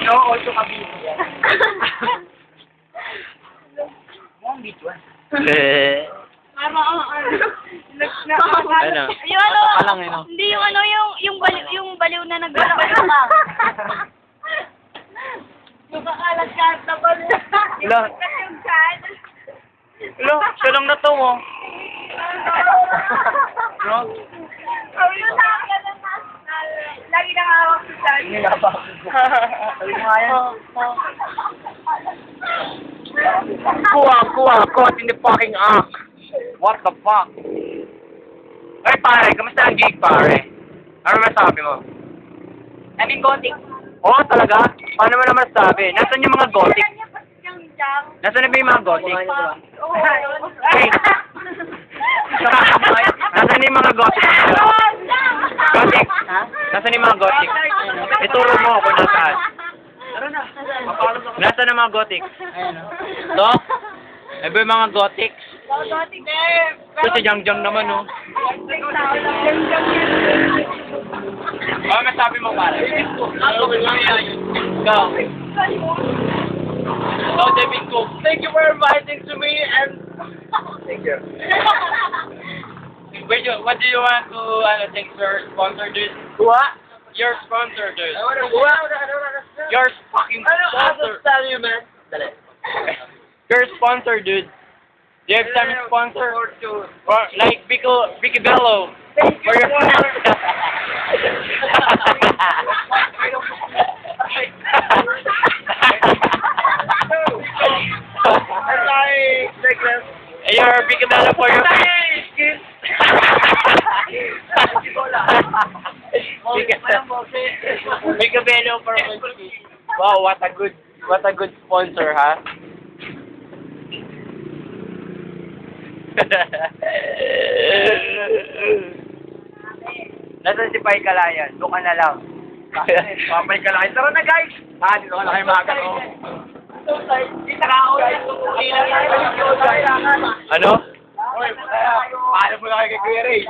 No, also kabili yan. Mukhang video yan. Ano? Yung ano, Palang, eh, no? hindi yung ano, yung baliw na nagbabaliw pa. Yung kakalat-kalat na ba? Ila. Yung chan. Hello, siya lang na to, oh. No? Sabi ko sa akin na lagi nakawak si chan. Hindi na ba? Sabi mo nga yan. Caught in the fucking act. What the fuck? Ay, pare, kamusta ang gig, pare? Ano masabi mo? Daming gothic. Oo, talaga? Paano mo naman sabi? Nasaan yung mga gothic? Yung jam. Nasaan na ba yung mga gothic? Oo. Ay! Nasaan yung mga gothic? Gothic? Nasaan yung mga gothic? Ituro mo kung nasaan. Nasaan ang mga gothic? To? Ay ba yung mga gothic? Gothic. Ito si Jangjang naman, oh. Ano masabi mo, pare? Go. Oh, David Cook. Thank you for inviting to me and... Thank you. Wait, what do you want to thank your sponsor, dude? What? Your sponsor, dude. Your fucking sponsor. tell you, man. Your sponsor, dude. Do you have some sponsor? Or like Vicky Bello. For your Your Vicky Bello for your Vicky Bello for your Wow, what a good sponsor, ha? Nasaan si Pai Kalayan? Doon ka na lang. Pai Kalayan. Tara na, guys! Dito ka na kayo mga Ano? Paano mo na kayo kay Kuya Ray?